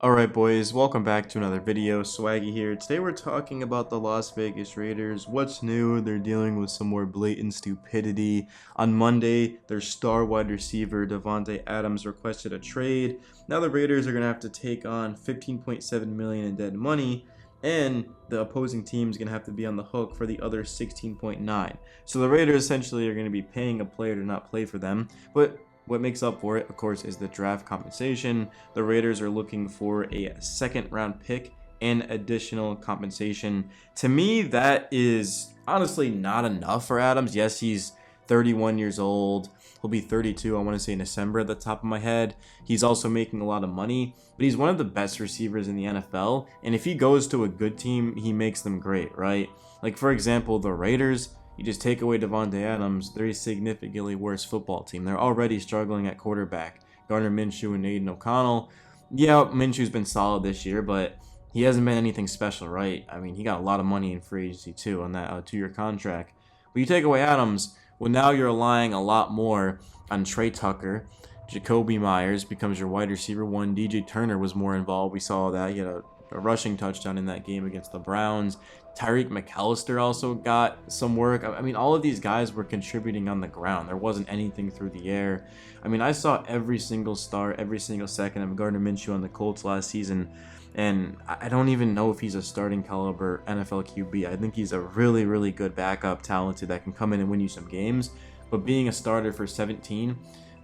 Alright boys, welcome back to another video. Swaggy here. Today we're talking about the Las Vegas Raiders. What's new? They're dealing with some more blatant stupidity. On Monday, their star wide receiver Davante Adams requested a trade. Now the Raiders are going to have to take on $15.7 million in dead money, and the opposing team is going to have to be on the hook for the other 16.9. So the Raiders essentially are going to be paying a player to not play for them, but what makes up for it, of course, is the draft compensation. The Raiders are looking for a second round pick and additional compensation. To me, that is honestly not enough for Adams. Yes, he's 31 years old. He'll be 32, I want to say, in December at the top of my head. He's also making a lot of money, but he's one of the best receivers in the NFL. And if he goes to a good team, he makes them great, right? Like, for example, the Raiders. You just take away Davante Adams, they're a significantly worse football team. They're already struggling at quarterback. Gardner Minshew and Aiden O'Connell. Yeah, Minshew's been solid this year, but he hasn't been anything special, right? I mean, he got a lot of money in free agency too on that 2-year contract. But you take away Adams, well, now you're relying a lot more on Trey Tucker. Jacoby Myers becomes your wide receiver one. DJ Turner was more involved. We saw that. He had a rushing touchdown in that game against the Browns. Tyreek McAllister also got some work. I mean, all of these guys were contributing on the ground. There wasn't anything through the air. I mean, I saw every single start, every single second of Gardner Minshew on the Colts last season, and I don't even know if he's a starting caliber NFL QB. I think he's a really, really good backup talented that can come in and win you some games. But being a starter for 17,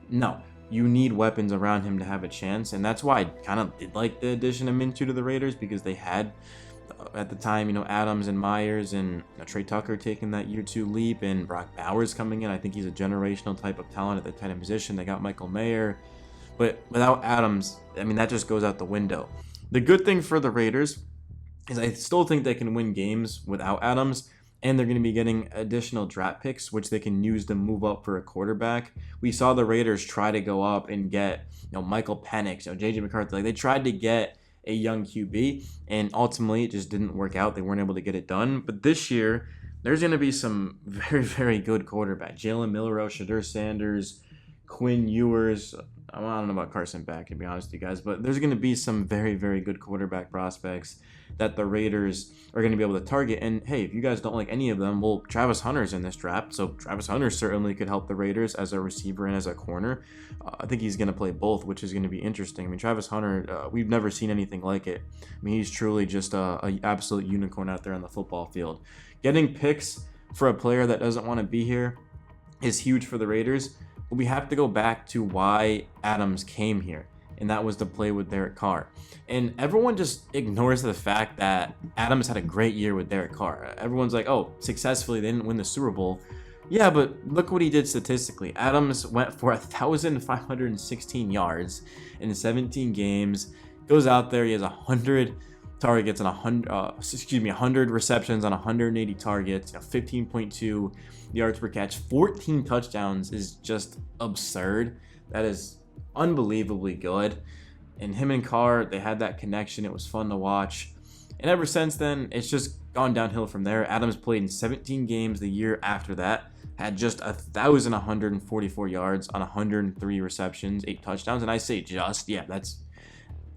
no. You need weapons around him to have a chance, and that's why I kind of did like the addition of Minshew to the Raiders, because they had at the time, Adams and Myers and Trey Tucker taking that year two leap, and Brock Bowers coming in. I think he's a generational type of talent at the tight end position. They got Michael Mayer, but without Adams, I mean, that just goes out the window. The good thing for the Raiders is I still think they can win games without Adams, and they're going to be getting additional draft picks, which they can use to move up for a quarterback. We saw the Raiders try to go up and get, Michael Penix, JJ McCarthy. Like, they tried to get a young QB, and ultimately it just didn't work out. They weren't able to get it done. But this year, there's going to be some very, very good quarterbacks. Jalen Milroe, Shadur Sanders, Quinn Ewers. I don't know about Carson Beck, to be honest with you guys, but there's going to be some very, very good quarterback prospects that the Raiders are going to be able to target. And hey, if you guys don't like any of them, well, Travis Hunter's in this draft, so Travis Hunter certainly could help the Raiders as a receiver and as a corner. I think he's going to play both, which is going to be interesting. I mean, Travis Hunter, we've never seen anything like it. I mean, he's truly just a absolute unicorn out there on the football field. Getting picks for a player that doesn't want to be here is huge for the Raiders. But we have to go back to why Adams came here, and that was to play with Derek Carr. And everyone just ignores the fact that Adams had a great year with Derek Carr. Everyone's like, oh, successfully, they didn't win the Super Bowl. Yeah, but look what he did statistically. Adams went for 1,516 yards in 17 games. Goes out there, he has 100 targets and 100 receptions on 180 targets, 15.2 yards per catch, 14 touchdowns is just absurd. That is unbelievably good. And him and Carr, they had that connection. It was fun to watch. And ever since then, it's just gone downhill from there. Adams played in 17 games the year after that, had just 1,144 yards on 103 receptions, 8 touchdowns. And I say just, yeah, that's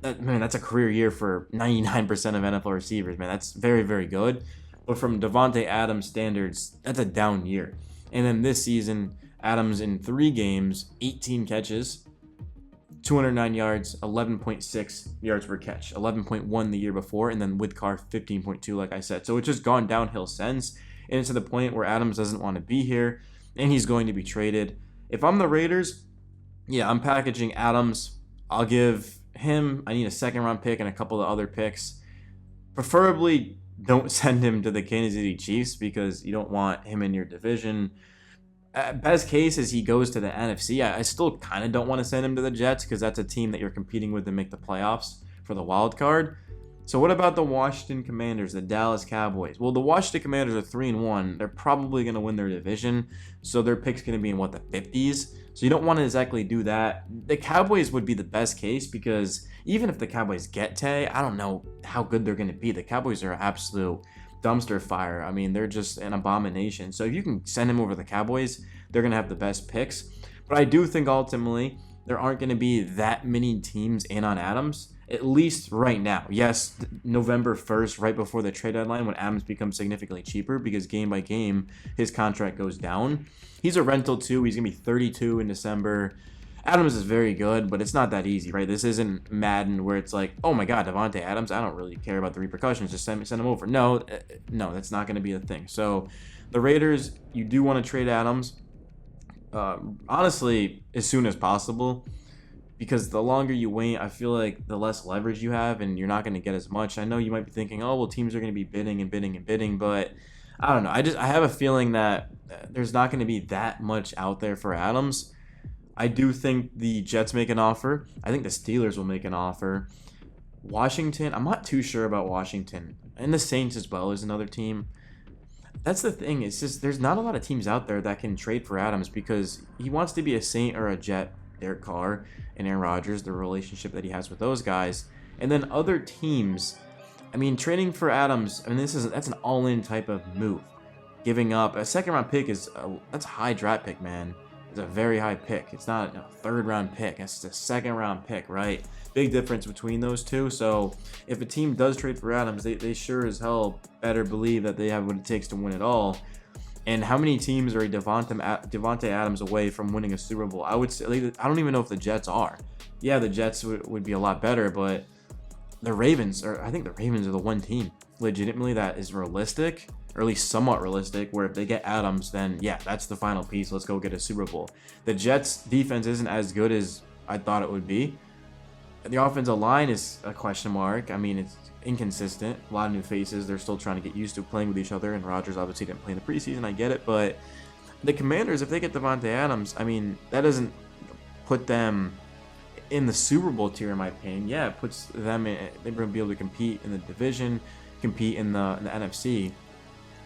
a career year for 99% of NFL receivers, man. That's very, very good. But from Davante Adams standards, that's a down year. And then this season, Adams in 3 games, 18 catches, 209 yards, 11.6 yards per catch, 11.1 the year before, and then with Carr, 15.2, like I said. So it's just gone downhill since, and it's to the point where Adams doesn't want to be here, and he's going to be traded. If I'm the Raiders, yeah, I'm packaging Adams. I'll give him, I need a second round pick and a couple of other picks. Preferably don't send him to the Kansas City Chiefs because you don't want him in your division. Best case is he goes to the NFC. I still kind of don't want to send him to the Jets because that's a team that you're competing with to make the playoffs for the wild card. So what about the Washington Commanders, the Dallas Cowboys? Well, the Washington Commanders are 3-1. They're probably going to win their division, so their pick's going to be in the 50s. So you don't want to exactly do that. The Cowboys would be the best case because even if the Cowboys get Tay, I don't know how good they're going to be. The Cowboys are absolute dumpster fire. I mean, they're just an abomination. So if you can send him over the Cowboys, they're going to have the best picks. But I do think ultimately there aren't going to be that many teams in on Adams. at least right now. Yes, November 1st, right before the trade deadline, when Adams becomes significantly cheaper because game by game his contract goes down. He's a rental too. He's gonna be 32 in December. Adams is very good, but it's not that easy, right? This isn't Madden where it's like, oh my God, Davante Adams, I don't really care about the repercussions. Just send him over. No, that's not going to be a thing. So the Raiders, you do want to trade Adams, honestly, as soon as possible, because the longer you wait, I feel like the less leverage you have, and you're not going to get as much. I know you might be thinking, oh, well, teams are going to be bidding and bidding and bidding, but I don't know. I have a feeling that there's not going to be that much out there for Adams. I do think the Jets make an offer. I think the Steelers will make an offer. Washington, I'm not too sure about Washington. And the Saints as well is another team. That's the thing. It's just there's not a lot of teams out there that can trade for Adams because he wants to be a Saint or a Jet. Derek Carr and Aaron Rodgers, the relationship that he has with those guys. And then other teams, I mean, trading for Adams, I mean, that's an all-in type of move. Giving up a second-round pick that's a high draft pick, man. It's a very high pick. It's not a third-round pick. It's a second-round pick, right? Big difference between those two. So if a team does trade for Adams, they sure as hell better believe that they have what it takes to win it all. And how many teams are Davante Adams away from winning a Super Bowl? I would say, I don't even know if the Jets are. Yeah, the Jets would be a lot better, but the Ravens I think the Ravens are the one team legitimately that is realistic, or at least somewhat realistic, where if they get Adams, then yeah, that's the final piece. Let's go get a Super Bowl. The Jets defense isn't as good as I thought it would be. The offensive line is a question mark. I mean, it's inconsistent. A lot of new faces. They're still trying to get used to playing with each other, and Rodgers obviously didn't play in the preseason. I get it, but the Commanders, if they get Davante Adams, I mean, that doesn't put them in the Super Bowl tier, in my opinion. Yeah, it puts them in. They're going to be able to compete in the division, compete in the NFC.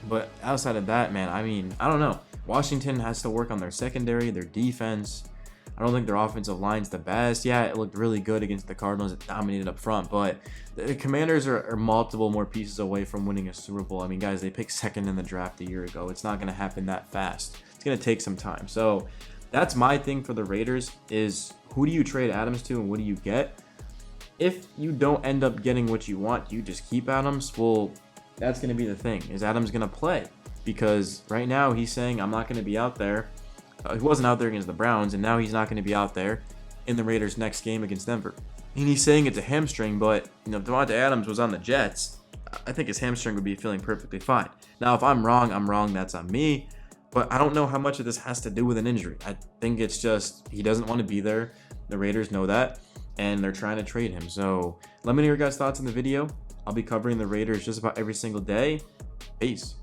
But outside of that, man, I mean, I don't know. Washington has to work on their secondary, their defense. I don't think their offensive line's the best. Yeah, it looked really good against the Cardinals. It dominated up front, but the Commanders are multiple more pieces away from winning a Super Bowl. I mean, guys, they picked second in the draft a year ago. It's not going to happen that fast. It's going to take some time. So that's my thing for the Raiders is who do you trade Adams to and what do you get? If you don't end up getting what you want, you just keep Adams. Well, that's going to be the thing. Is Adams going to play? Because right now he's saying, I'm not going to be out there. He wasn't out there against the Browns, and now he's not going to be out there in the Raiders' next game against Denver. And he's saying it's a hamstring, but if Davante Adams was on the Jets, I think his hamstring would be feeling perfectly fine. Now, if I'm wrong, I'm wrong. That's on me. But I don't know how much of this has to do with an injury. I think it's just he doesn't want to be there. The Raiders know that, and they're trying to trade him. So let me know your guys' thoughts on the video. I'll be covering the Raiders just about every single day. Peace.